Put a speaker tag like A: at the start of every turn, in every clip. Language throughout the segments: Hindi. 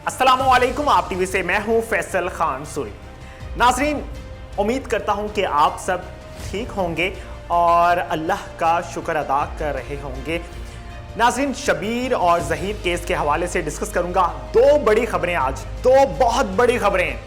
A: अस्सलामुअलैकुम। आप टीवी से मैं हूं फैसल खान सूरी। नाजरीन, उम्मीद करता हूं कि आप सब ठीक होंगे और अल्लाह का शुक्र अदा कर रहे होंगे। नाजरीन, शबीर और जहीर केस के हवाले से डिस्कस करूंगा। दो बड़ी खबरें आज, दो बहुत बड़ी खबरें।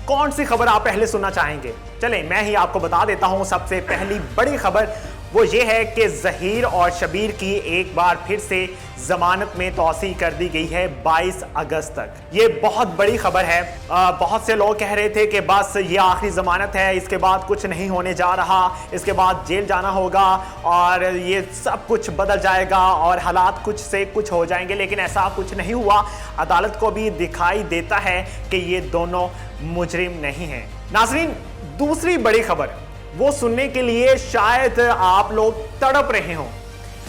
A: कौन सी खबर आप पहले सुनना चाहेंगे? चलें मैं ही आपको बता देता हूं। सबसे पहली बड़ी खबर वो ये है कि जहीर और शबीर की एक बार फिर से जमानत में तौसी कर दी गई है 22 अगस्त तक। ये बहुत बड़ी खबर है। बहुत से लोग कह रहे थे कि बस ये आखिरी जमानत है, इसके बाद कुछ नहीं होने जा रहा, इसके बाद जेल जाना होगा और ये सब कुछ बदल जाएगा और हालात कुछ से कुछ हो जाएंगे, लेकिन ऐसा कुछ नहीं हुआ। अदालत को भी दिखाई देता है कि ये दोनों मुजरिम नहीं हैं। नाजरीन, दूसरी बड़ी खबर वो सुनने के लिए शायद आप लोग तड़प रहे हों।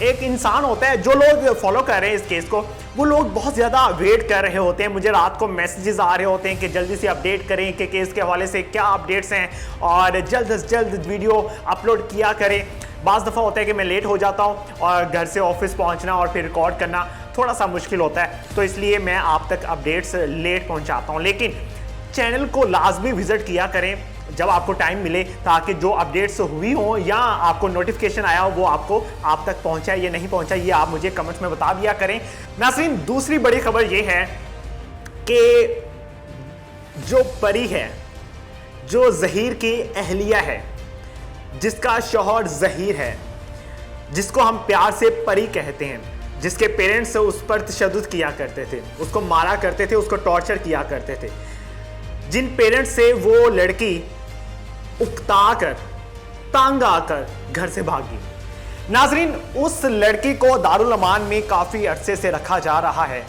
A: एक इंसान होता है, जो लोग फॉलो कर रहे हैं इस केस को, वो लोग बहुत ज़्यादा वेट कर रहे होते हैं। मुझे रात को मैसेजेस आ रहे होते हैं कि जल्दी से अपडेट करें कि केस के हवाले से क्या अपडेट्स हैं और जल्द से जल्द वीडियो अपलोड किया करें। बाज़ दफ़ा होता है कि मैं लेट हो जाता हूँ और घर से ऑफिस पहुँचना और फिर रिकॉर्ड करना थोड़ा सा मुश्किल होता है, तो इसलिए मैं आप तक अपडेट्स लेट पहुँचाता हूँ। लेकिन चैनल को लाजमी विजिट किया करें जब आपको टाइम मिले, ताकि जो अपडेट्स हुई हो या आपको नोटिफिकेशन आया हो वो आपको आप तक पहुंचा है या नहीं पहुंचा, ये आप मुझे कमेंट्स में बता दिया करें। नाज़रीन, दूसरी बड़ी खबर ये है कि जो परी है, जो जहीर की अहलिया है, जिसका शौहर जहीर है, जिसको हम प्यार से परी कहते हैं, जिसके पेरेंट्स उस पर तशद्दुद किया करते थे, उसको मारा करते थे, उसको टॉर्चर किया करते थे, जिन पेरेंट्स से वो लड़की उकता कर, तंग आकर घर से भागी। नाजरीन, उस लड़की को दारुल अमान में काफी अरसे से रखा जा रहा है,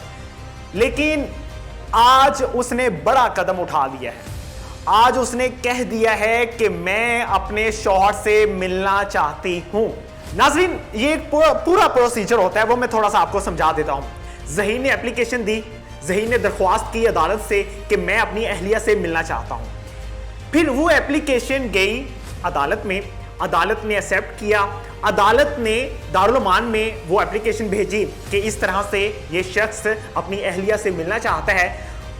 A: लेकिन आज उसने बड़ा कदम उठा लिया है। आज उसने कह दिया है कि मैं अपने शौहर से मिलना चाहती हूं। नाजरीन, ये एक पूरा प्रोसीजर होता है, वो मैं थोड़ा सा आपको समझा देता हूं। जहीर ने एप्लीकेशन दी, जहीर ने दरख्वास्त की अदालत से कि मैं अपनी अहलिया से मिलना चाहता हूं। फिर वो एप्लीकेशन गई अदालत में, अदालत ने एक्सेप्ट किया। अदालत ने दारुल अमान में वो एप्लीकेशन भेजी कि इस तरह से ये शख्स अपनी अहलिया से मिलना चाहता है।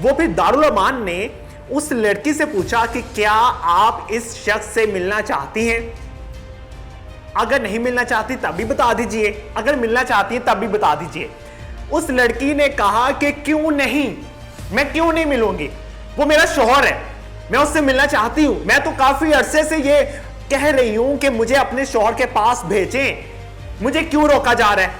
A: वो फिर दारुल अमान ने उस लड़की से पूछा कि क्या आप इस शख्स से मिलना चाहती हैं? अगर नहीं मिलना चाहती तब भी बता दीजिए, अगर मिलना चाहती है तब भी बता दीजिए। उस लड़की ने कहा कि क्यों नहीं, मैं क्यों नहीं मिलूंगी, वो मेरा शौहर है, मैं उससे मिलना चाहती हूं। मैं तो काफी अरसे से ये कह रही हूं कि मुझे अपने शौहर के पास भेजें, मुझे क्यों रोका जा रहा है,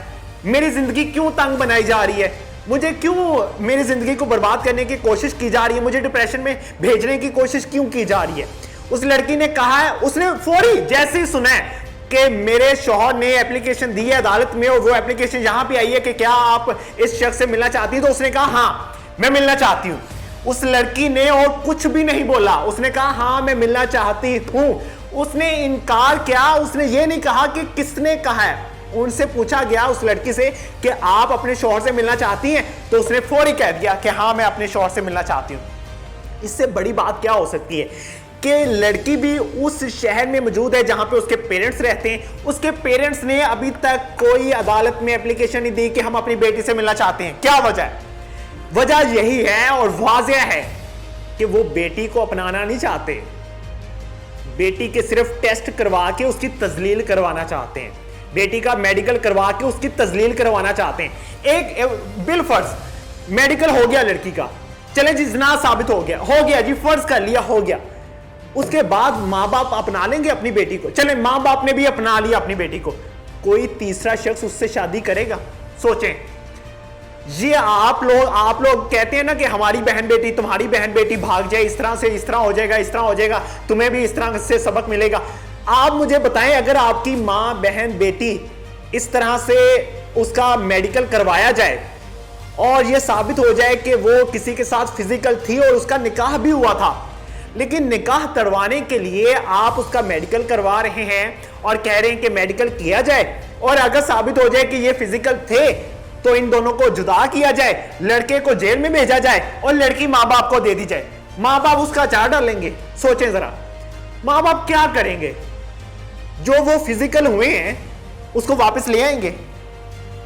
A: मेरी जिंदगी क्यों तंग बनाई जा रही है, मुझे क्यों मेरी जिंदगी को बर्बाद करने की कोशिश की जा रही है, मुझे डिप्रेशन में भेजने की कोशिश क्यों की जा रही है। उस लड़की ने कहा है, उसने फौरी जैसे ही सुना है कि मेरे शौहर ने एप्लीकेशन दी है अदालत में और वो एप्लीकेशन यहां पे आई है कि क्या आप इस शख्स से मिलना चाहती हैं, तो उसने कहा हाँ मैं मिलना चाहती हूं। उस लड़की ने और कुछ भी नहीं बोला, उसने कहा हाँ मैं मिलना चाहती हूं। उसने इनकार किया, उसने ये नहीं कहा कि किसने कहा है। उनसे पूछा गया उस लड़की से कि आप अपने शौहर से मिलना चाहती हैं, तो उसने फौरी कह दिया कि हाँ मैं अपने शौहर से मिलना चाहती हूं। इससे बड़ी बात क्या हो सकती है कि लड़की भी उस शहर में मौजूद है जहां पे उसके पेरेंट्स रहते हैं। उसके पेरेंट्स ने अभी तक कोई अदालत में एप्लीकेशन नहीं दी कि हम अपनी बेटी से मिलना चाहते हैं। क्या वजह है? वजह यही है और वाज़ेह है कि वो बेटी को अपनाना नहीं चाहते, बेटी के सिर्फ टेस्ट करवा के उसकी तजलील करवाना चाहते हैं, बेटी का मेडिकल करवा के उसकी तजलील करवाना चाहते हैं। एक बिल फर्ज मेडिकल हो गया लड़की का, चले जी जिना साबित हो गया जी, फर्ज कर लिया, हो गया। उसके बाद माँ बाप अपना लेंगे अपनी बेटी को, चले माँ बाप ने भी अपना लिया अपनी बेटी को, कोई तीसरा शख्स उससे शादी करेगा? सोचें। ये आप लोग कहते हैं ना कि हमारी बहन बेटी, तुम्हारी बहन बेटी भाग जाए, इस तरह से इस तरह हो जाएगा, इस तरह हो जाएगा, तुम्हें भी इस तरह से सबक मिलेगा। आप मुझे बताएं, अगर आपकी माँ बहन बेटी इस तरह से उसका मेडिकल करवाया जाए और यह साबित हो जाए कि वो किसी के साथ फिजिकल थी और उसका निकाह भी हुआ था, लेकिन निकाह तड़वाने के लिए आप उसका मेडिकल करवा रहे हैं और कह रहे हैं कि मेडिकल किया जाए, और अगर साबित हो जाए कि ये फिजिकल थे तो इन दोनों को जुदा किया जाए, लड़के को जेल में भेजा जाए और लड़की माँ बाप को दे दी जाए। माँ बाप उसका चार डालेंगे? सोचें जरा, माँ बाप क्या करेंगे? जो वो फिजिकल हुए हैं उसको वापस ले आएंगे?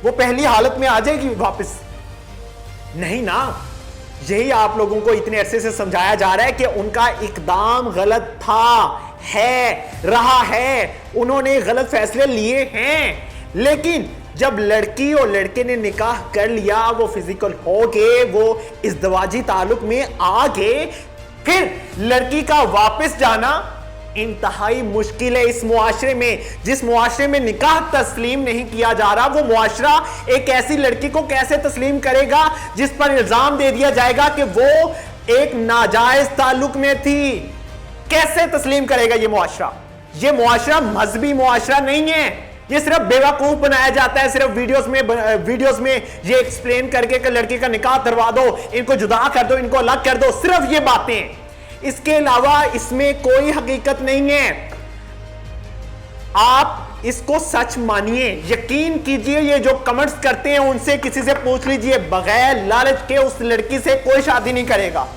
A: वो पहली हालत में आ जाएगी वापस? नहीं ना। यही आप लोगों को इतने अरसे से समझाया जा रहा है कि उनका इकदाम गलत था, है, रहा है, उन्होंने गलत फैसले लिए हैं। लेकिन जब लड़की और लड़के ने निकाह कर लिया, वो फिजिकल हो गए, वो इज़्दवाजी ताल्लुक में आ गए, फिर लड़की का वापस जाना इंतहाई मुश्किल है इस मुआशरे में। जिस मुआशरे में निकाह तस्लीम नहीं किया जा रहा, वो मुआशरा एक ऐसी लड़की को कैसे तस्लीम करेगा जिस पर इल्जाम दे दिया जाएगा कि वो एक नाजायज ताल्लुक में थी? कैसे तस्लीम करेगा ये मुआशरा? ये मुआशरा मजहबी मुआशरा नहीं है। ये सिर्फ बेवकूफ बनाया जाता है, सिर्फ वीडियोस में ये एक्सप्लेन करके कि लड़की का निकाह करवा दो, इनको जुदा कर दो, इनको अलग कर दो, सिर्फ ये बातें। इसके अलावा इसमें कोई हकीकत नहीं है। आप इसको सच मानिए, यकीन कीजिए। ये जो कमेंट्स करते हैं उनसे किसी से पूछ लीजिए, बगैर लालच के उस लड़की से कोई शादी नहीं करेगा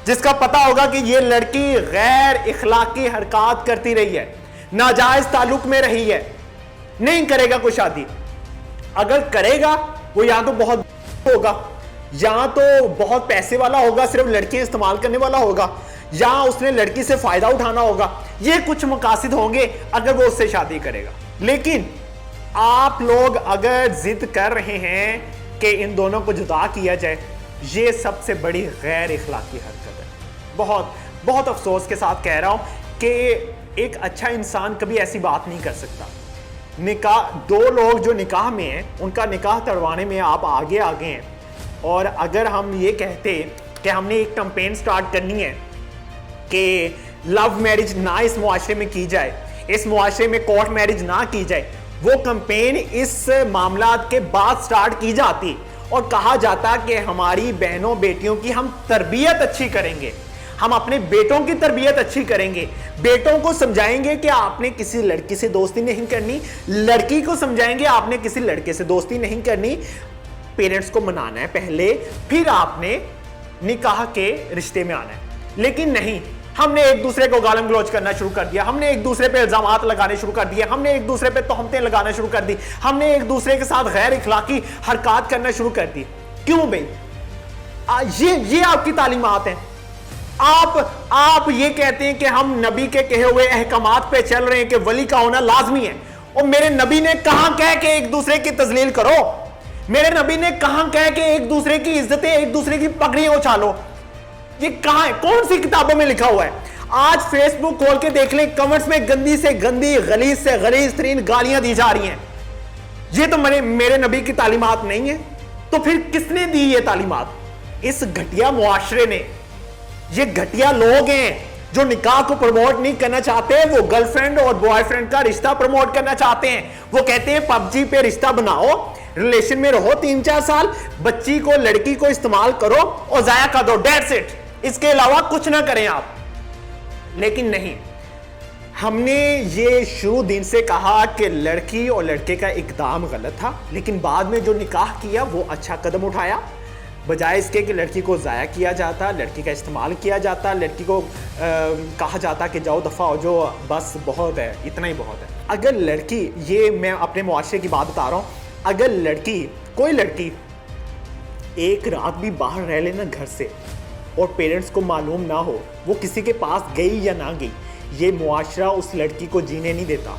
A: जिसका पता होगा कि ये लड़की गैर इखलाकी हरकत करती रही है, नाजायज ताल्लुक में रही है। नहीं करेगा कोई शादी। अगर करेगा वो या तो बहुत होगा, या तो बहुत पैसे वाला होगा, सिर्फ लड़कियां इस्तेमाल करने वाला होगा, या उसने लड़की से फायदा उठाना होगा। ये कुछ मकासद होंगे अगर वो उससे शादी करेगा। लेकिन आप लोग अगर जिद कर रहे हैं कि इन दोनों को जुदा किया जाए, ये सबसे बड़ी गैर इखलाकी हरकत है। बहुत बहुत अफसोस के साथ कह रहा हूं कि एक अच्छा इंसान कभी ऐसी बात नहीं कर सकता। निकाह, दो लोग जो निकाह में हैं, उनका निकाह तड़वाने में आप आगे हैं। और अगर हम ये कहते कि हमने एक कैंपेन स्टार्ट करनी है कि लव मैरिज ना इस मुआशरे में की जाए, इस मुआशरे में कोर्ट मैरिज ना की जाए, वो कैंपेन इस मामला के बाद स्टार्ट की जाती और कहा जाता कि हमारी बहनों बेटियों की हम तरबियत अच्छी करेंगे, हम अपने बेटों की तरबियत अच्छी करेंगे, बेटों को समझाएंगे कि आपने किसी लड़की से दोस्ती नहीं करनी, लड़की को समझाएंगे आपने किसी लड़के से दोस्ती नहीं करनी। पेरेंट्स को मनाना है पहले, फिर आपने निकाह के रिश्ते में आना है। लेकिन नहीं, हमने एक दूसरे को गालम गलौज करना शुरू कर दिया, हमने एक दूसरे पे इल्जामात लगाने शुरू कर दिए, हमने एक दूसरे पे तोहमतें लगाना शुरू कर दी, हमने एक दूसरे के साथ गैर इखलाकी हरकत करना शुरू कर दी। क्यों भाई? ये आपकी तालीमात हैं। आप ये कहते हैं कि हम नबी के कहे हुए अहकामात पे चल रहे हैं कि वली का होना लाजमी है। और मेरे नबी ने कहां कह के एक दूसरे की तजलील करो? मेरे नबी ने कहां कह के एक दूसरे की इज्जतें, एक दूसरे की पगड़ियां उछालो? ये कहां है? कौन सी किताबों में लिखा हुआ है? आज फेसबुक खोल के देख लें, कमेंट्स में गंदी से गंदी, गलीज से गलीज तरीन गालियां दी जा रही हैं। ये तो मेरे नबी की तालीमात नहीं है। तो फिर किसने दी ये तालीमात? इस घटिया मुआशरे ने। ये घटिया लोग हैं जो निकाह को प्रमोट नहीं करना चाहते, वो गर्लफ्रेंड और बॉयफ्रेंड का रिश्ता प्रमोट करना चाहते हैं। वो कहते हैं पबजी पे रिश्ता बनाओ, रिलेशन में रहो 3-4 साल, बच्ची को, लड़की को इस्तेमाल करो और जाया कर दो, डेट्स इट। इसके अलावा कुछ ना करें आप। लेकिन नहीं, हमने ये शुरू दिन से कहा कि लड़की और लड़के का इकदाम गलत था, लेकिन बाद में जो निकाह किया वो अच्छा कदम उठाया। बजाय इसके कि लड़की को ज़ाया किया जाता, लड़की का इस्तेमाल किया जाता, लड़की को कहा जाता कि जाओ दफ़ा हो, जो बस बहुत है, इतना ही बहुत है। अगर लड़की, ये मैं अपने मुआशरे की बात बता रहा हूँ, अगर लड़की, कोई लड़की एक रात भी बाहर रह लेना घर से और पेरेंट्स को मालूम ना हो वो किसी के पास गई या ना गई, ये मुआशरा उस लड़की को जीने नहीं देता।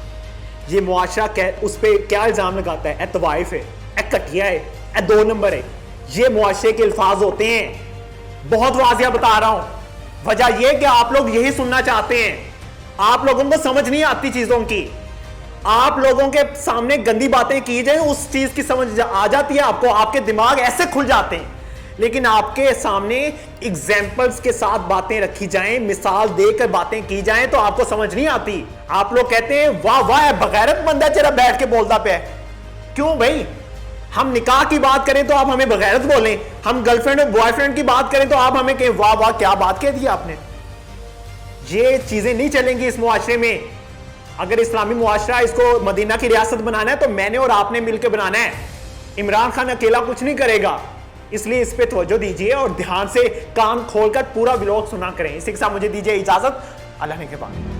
A: ये मुआशरा उस पर क्या इल्ज़ाम लगाता है? तवाइफ है, कटिया है, 2 नंबर है। ये मुआशरे के अल्फाज होते हैं। बहुत वाज़िया बता रहा हूं। वजह यह कि आप लोग यही सुनना चाहते हैं। आप लोगों को समझ नहीं आती चीजों की। आप लोगों के सामने गंदी बातें की जाए, उस चीज की समझ आ जाती है आपको, आपके दिमाग ऐसे खुल जाते हैं। लेकिन आपके सामने एग्जाम्पल्स के साथ बातें रखी जाएं, मिसाल देकर बातें की जाएं, तो आपको समझ नहीं आती। आप लोग कहते हैं वाह वाह बगैरत बंदा तेरा बैठ के बोलता पे। क्यों भाई? हम निकाह की बात करें तो आप हमें बगैरत बोलें, हम गर्लफ्रेंड और बॉयफ्रेंड की बात करें तो आप हमें कहें वाह वाह क्या बात कह दी आपने। ये चीजें नहीं चलेंगी इस मुआशरे में। अगर इस्लामी मुआशरा इसको मदीना की रियासत बनाना है तो मैंने और आपने मिलकर बनाना है। इमरान खान अकेला कुछ नहीं करेगा। इसलिए इस पे तवज्जो दीजिए और ध्यान से कान खोलकर पूरा व्लॉग सुना करें। इसी के साथ मुझे दीजिए इजाजत। अल्लाह ने के बाद।